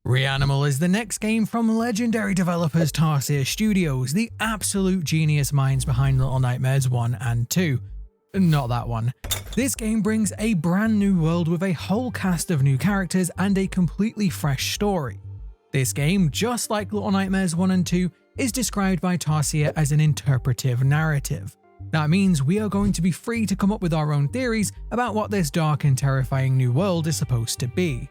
Reanimal is the next game from legendary developers Tarsier Studios, the absolute genius minds behind Little Nightmares 1 and 2. Not that one. This game brings a brand new world with a whole cast of new characters and a completely fresh story. This game, just like Little Nightmares 1 and 2, is described by Tarsier as an interpretive narrative. That means we are going to be free to come up with our own theories about what this dark and terrifying new world is supposed to be.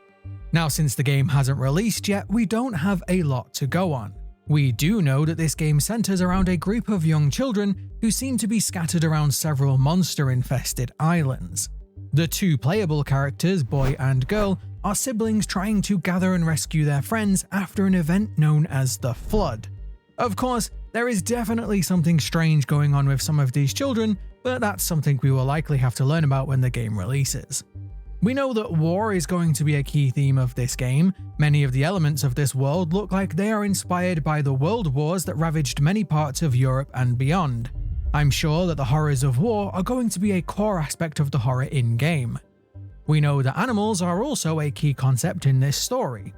Now, since the game hasn't released yet, we don't have a lot to go on. We do know that this game centers around a group of young children who seem to be scattered around several monster-infested islands. The two playable characters, boy and girl, are siblings trying to gather and rescue their friends after an event known as the Flood. Of course, there is definitely something strange going on with some of these children, but that's something we will likely have to learn about when the game releases. We know that war is going to be a key theme of this game. Many of the elements of this world look like they are inspired by the world wars that ravaged many parts of Europe and beyond. I'm sure that the horrors of war are going to be a core aspect of the horror in-game. We know that animals are also a key concept in this story.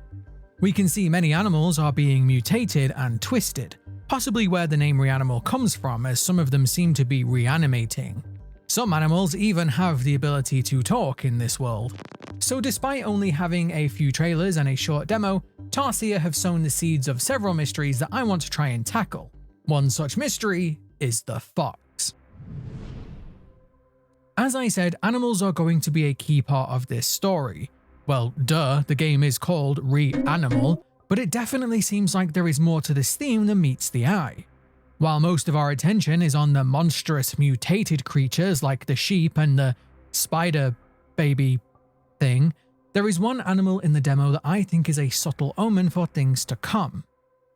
We can see many animals are being mutated and twisted, possibly where the name Reanimal comes from, as some of them seem to be reanimating. Some animals even have the ability to talk in this world. So despite only having a few trailers and a short demo, Tarsier have sown the seeds of several mysteries that I want to try and tackle. One such mystery is the fox. As I said, animals are going to be a key part of this story. Well, duh, the game is called Reanimal, but it definitely seems like there is more to this theme than meets the eye. While most of our attention is on the monstrous mutated creatures like the sheep and the spider baby thing, there is one animal in the demo that I think is a subtle omen for things to come.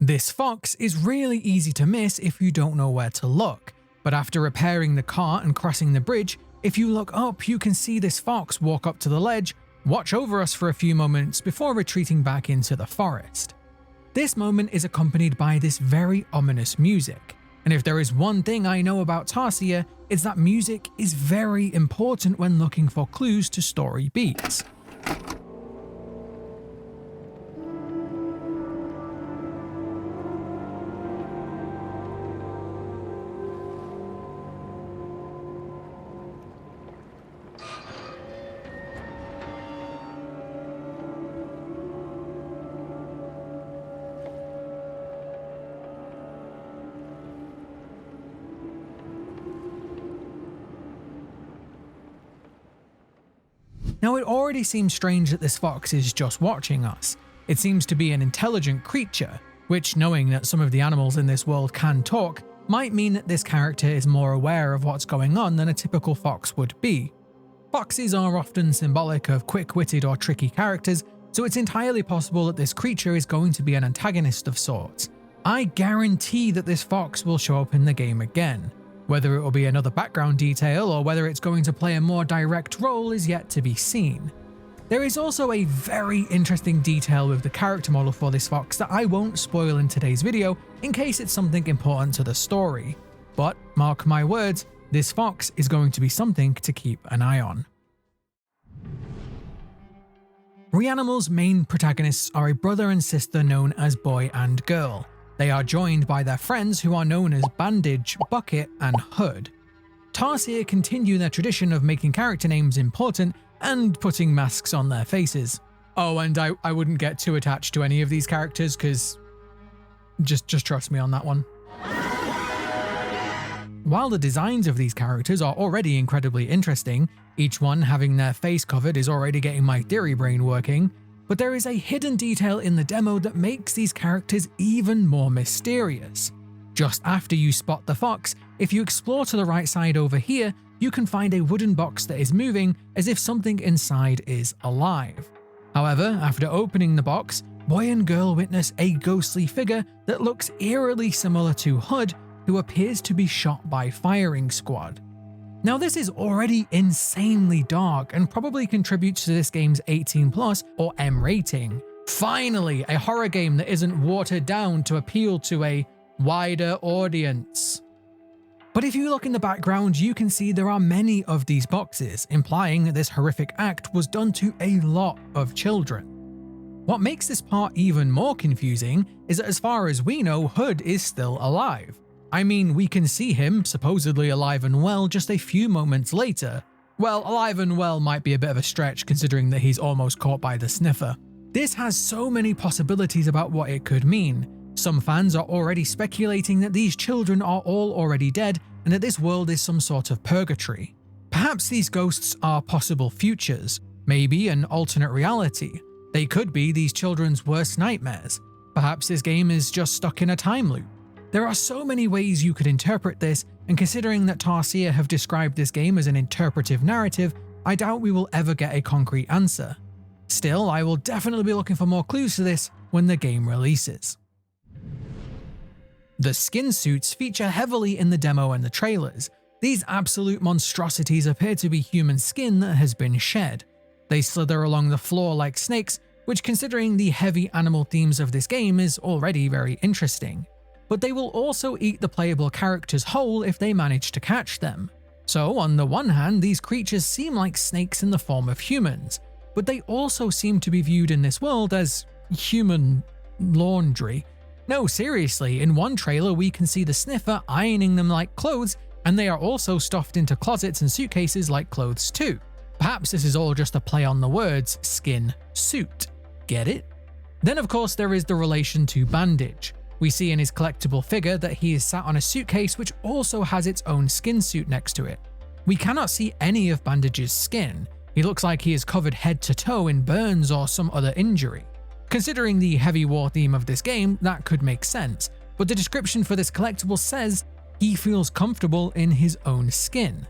This fox is really easy to miss if you don't know where to look, but after repairing the car and crossing the bridge, if you look up you can see this fox walk up to the ledge, watch over us for a few moments before retreating back into the forest. This moment is accompanied by this very ominous music, and if there is one thing I know about Tarsier, it's that music is very important when looking for clues to story beats. Now, it already seems strange that this fox is just watching us. It seems to be an intelligent creature, which, knowing that some of the animals in this world can talk, might mean that this character is more aware of what's going on than a typical fox would be. Foxes are often symbolic of quick-witted or tricky characters, so it's entirely possible that this creature is going to be an antagonist of sorts. I guarantee that this fox will show up in the game again. Whether it will be another background detail or whether it's going to play a more direct role is yet to be seen. There is also a very interesting detail with the character model for this fox that I won't spoil in today's video in case it's something important to the story. But mark my words, this fox is going to be something to keep an eye on. Reanimal's main protagonists are a brother and sister known as Boy and Girl. They are joined by their friends who are known as Bandage, Bucket, and Hood. Tarsier continue their tradition of making character names important and putting masks on their faces. Oh, and I wouldn't get too attached to any of these characters because just trust me on that one. While the designs of these characters are already incredibly interesting, each one having their face covered is already getting my theory brain working, but there is a hidden detail in the demo that makes these characters even more mysterious. Just after you spot the fox, if you explore to the right side over here, you can find a wooden box that is moving as if something inside is alive. However, after opening the box, Boy and Girl witness a ghostly figure that looks eerily similar to Hood, who appears to be shot by firing squad. Now, this is already insanely dark and probably contributes to this game's 18+ or M rating. Finally, a horror game that isn't watered down to appeal to a wider audience. But if you look in the background, you can see there are many of these boxes, implying that this horrific act was done to a lot of children. What makes this part even more confusing is that as far as we know, Hood is still alive. I mean, we can see him, supposedly alive and well, just a few moments later. Well, alive and well might be a bit of a stretch considering that he's almost caught by the sniffer. This has so many possibilities about what it could mean. Some fans are already speculating that these children are all already dead and that this world is some sort of purgatory. Perhaps these ghosts are possible futures, maybe an alternate reality. They could be these children's worst nightmares. Perhaps this game is just stuck in a time loop. There are so many ways you could interpret this, and considering that Tarsier have described this game as an interpretive narrative, I doubt we will ever get a concrete answer. Still, I will definitely be looking for more clues to this when the game releases. The skin suits feature heavily in the demo and the trailers. These absolute monstrosities appear to be human skin that has been shed. They slither along the floor like snakes, which considering the heavy animal themes of this game is already very interesting. But they will also eat the playable characters whole if they manage to catch them. So on the one hand, these creatures seem like snakes in the form of humans, but they also seem to be viewed in this world as human laundry. No, seriously, in one trailer we can see the sniffer ironing them like clothes, and they are also stuffed into closets and suitcases like clothes too. Perhaps this is all just a play on the words skin, suit. Get it? Then of course there is the relation to Bandage. We see in his collectible figure that he is sat on a suitcase which also has its own skin suit next to it. We cannot see any of Bandage's skin. He looks like he is covered head to toe in burns or some other injury. Considering the heavy war theme of this game, that could make sense, but the description for this collectible says he feels comfortable in his own skin.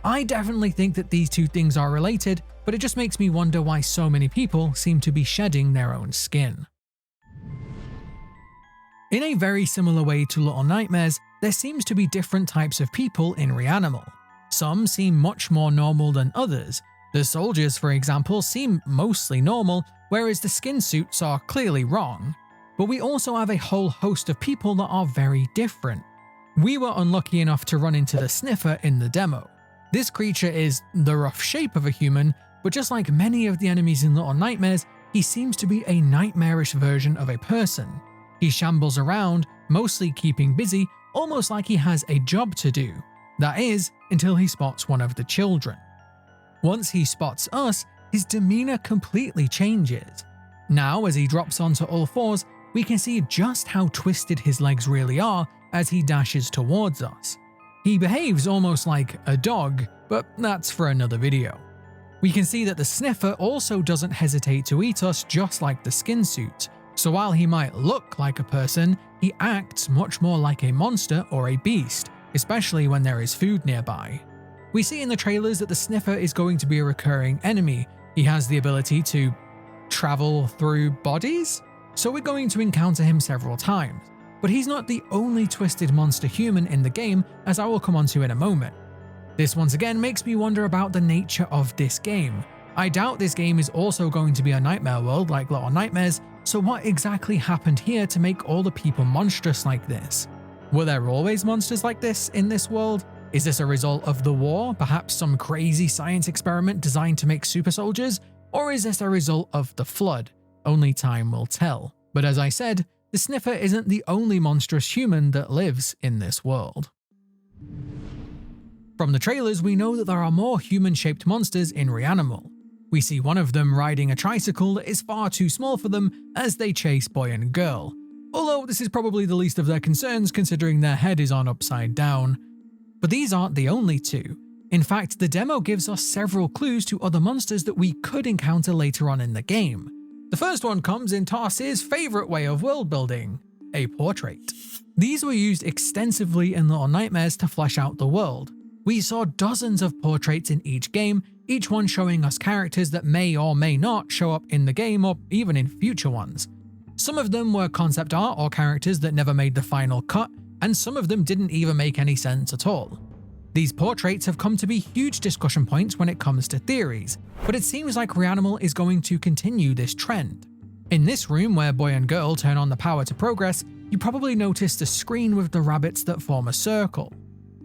I definitely think that these two things are related, but it just makes me wonder why so many people seem to be shedding their own skin. In a very similar way to Little Nightmares, there seems to be different types of people in Reanimal. Some seem much more normal than others. The soldiers, for example, seem mostly normal, whereas the skin suits are clearly wrong. But we also have a whole host of people that are very different. We were unlucky enough to run into the sniffer in the demo. This creature is the rough shape of a human, but just like many of the enemies in Little Nightmares, he seems to be a nightmarish version of a person. He shambles around, mostly keeping busy, almost like he has a job to do. That is, until he spots one of the children. Once he spots us, his demeanor completely changes. Now, as he drops onto all fours, we can see just how twisted his legs really are as he dashes towards us. He behaves almost like a dog, but that's for another video. We can see that the sniffer also doesn't hesitate to eat us just like the skin suit, so while he might look like a person, he acts much more like a monster or a beast, especially when there is food nearby. We see in the trailers that the sniffer is going to be a recurring enemy. He has the ability to travel through bodies, so we're going to encounter him several times. But he's not the only twisted monster human in the game, as I will come onto in a moment. This once again makes me wonder about the nature of this game. I doubt this game is also going to be a nightmare world like Little Nightmares, so what exactly happened here to make all the people monstrous like this? Were there always monsters like this in this world? Is this a result of the war, perhaps some crazy science experiment designed to make super soldiers? Or is this a result of the flood? Only time will tell. But as I said, the sniffer isn't the only monstrous human that lives in this world. From the trailers, we know that there are more human-shaped monsters in Reanimal. We see one of them riding a tricycle that is far too small for them as they chase boy and girl. Although this is probably the least of their concerns considering their head is on upside down. But these aren't the only two. In fact, the demo gives us several clues to other monsters that we could encounter later on in the game. The first one comes in Tarsir's favourite way of world building, a portrait. These were used extensively in Little Nightmares to flesh out the world. We saw dozens of portraits in each game, each one showing us characters that may or may not show up in the game or even in future ones. Some of them were concept art or characters that never made the final cut, and some of them didn't even make any sense at all. These portraits have come to be huge discussion points when it comes to theories, but it seems like Reanimal is going to continue this trend. In this room where boy and girl turn on the power to progress, you probably noticed a screen with the rabbits that form a circle.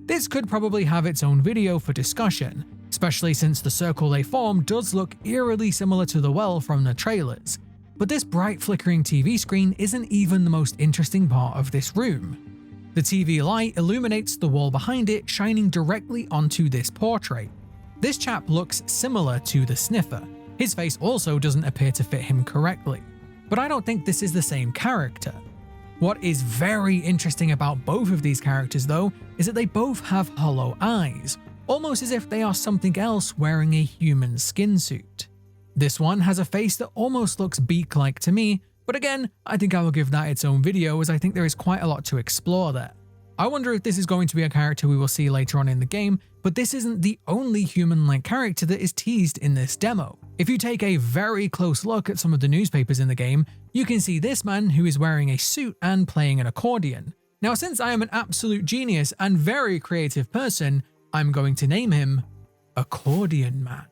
This could probably have its own video for discussion, especially since the circle they form does look eerily similar to the well from the trailers. But this bright flickering TV screen isn't even the most interesting part of this room. The TV light illuminates the wall behind it, shining directly onto this portrait. This chap looks similar to the sniffer. His face also doesn't appear to fit him correctly. But I don't think this is the same character. What is very interesting about both of these characters though, is that they both have hollow eyes, almost as if they are something else wearing a human skin suit. This one has a face that almost looks beak-like to me, but again, I think I will give that its own video as I think there is quite a lot to explore there. I wonder if this is going to be a character we will see later on in the game, but this isn't the only human-like character that is teased in this demo. If you take a very close look at some of the newspapers in the game, you can see this man who is wearing a suit and playing an accordion. Now, since I am an absolute genius and very creative person, I'm going to name him Accordion Man.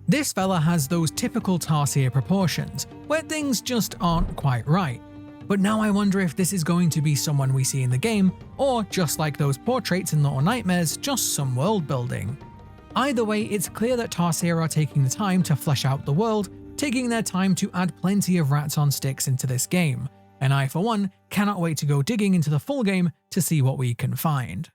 This fella has those typical Tarsier proportions, where things just aren't quite right. But now I wonder if this is going to be someone we see in the game, or just like those portraits in Little Nightmares, just some world building. Either way, it's clear that Tarsier are taking the time to flesh out the world, taking their time to add plenty of rats on sticks into this game, and I for one cannot wait to go digging into the full game to see what we can find.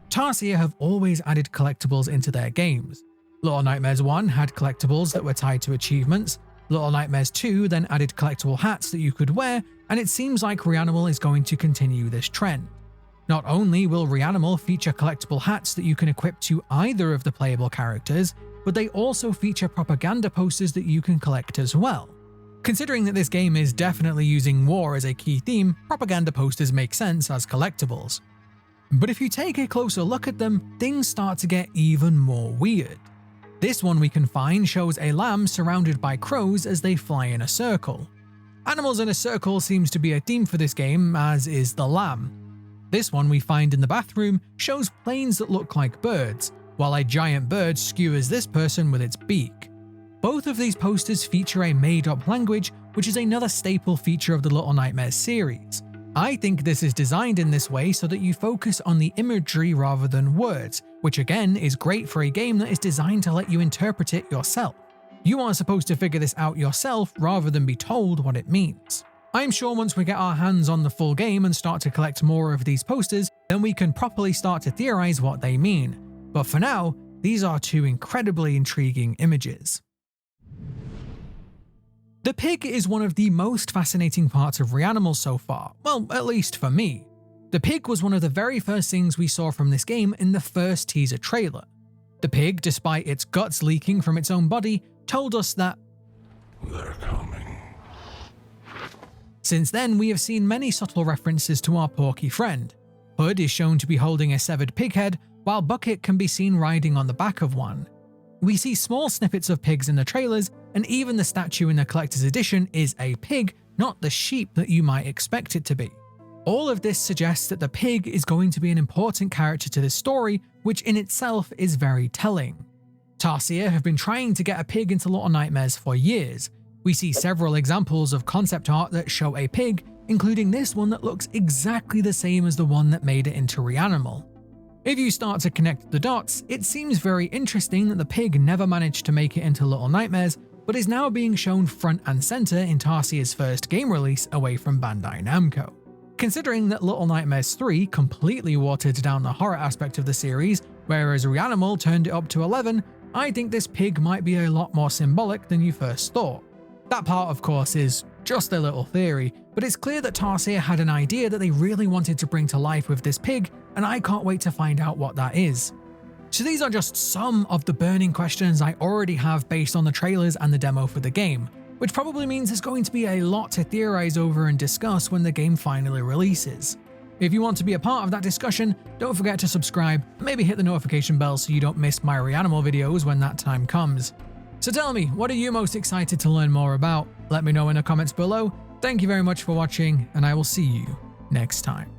Tarsier have always added collectibles into their games. Little Nightmares 1 had collectibles that were tied to achievements, Little Nightmares 2 then added collectible hats that you could wear, and it seems like Reanimal is going to continue this trend. Not only will Reanimal feature collectible hats that you can equip to either of the playable characters, but they also feature propaganda posters that you can collect as well. Considering that this game is definitely using war as a key theme, propaganda posters make sense as collectibles. But if you take a closer look at them, things start to get even more weird. This one we can find shows a lamb surrounded by crows as they fly in a circle. Animals in a circle seems to be a theme for this game, as is the lamb. This one we find in the bathroom shows planes that look like birds, while a giant bird skewers this person with its beak. Both of these posters feature a made-up language, which is another staple feature of the Little Nightmares series. I think this is designed in this way so that you focus on the imagery rather than words, which again is great for a game that is designed to let you interpret it yourself. You are supposed to figure this out yourself rather than be told what it means. I'm sure once we get our hands on the full game and start to collect more of these posters, then we can properly start to theorize what they mean. But for now, these are two incredibly intriguing images. The pig is one of the most fascinating parts of Reanimal so far, well, at least for me. The pig was one of the very first things we saw from this game in the first teaser trailer. The pig, despite its guts leaking from its own body, told us that they're coming. Since then, we have seen many subtle references to our porky friend. Hood is shown to be holding a severed pig head, while Bucket can be seen riding on the back of one. We see small snippets of pigs in the trailers, and even the statue in the collector's edition is a pig, not the sheep that you might expect it to be. All of this suggests that the pig is going to be an important character to this story, which in itself is very telling. Tarsier have been trying to get a pig into Little Nightmares for years. We see several examples of concept art that show a pig, including this one that looks exactly the same as the one that made it into Reanimal. If you start to connect the dots, it seems very interesting that the pig never managed to make it into Little Nightmares, but is now being shown front and center in Tarsier's first game release away from Bandai Namco. Considering that Little Nightmares 3 completely watered down the horror aspect of the series, whereas Reanimal turned it up to 11, I think this pig might be a lot more symbolic than you first thought. That part, of course, is just a little theory, but it's clear that Tarsier had an idea that they really wanted to bring to life with this pig, and I can't wait to find out what that is. So these are just some of the burning questions I already have based on the trailers and the demo for the game, which probably means there's going to be a lot to theorize over and discuss when the game finally releases. If you want to be a part of that discussion, don't forget to subscribe and maybe hit the notification bell so you don't miss my Reanimal videos when that time comes. So tell me, what are you most excited to learn more about? Let me know in the comments below. Thank you very much for watching, and I will see you next time.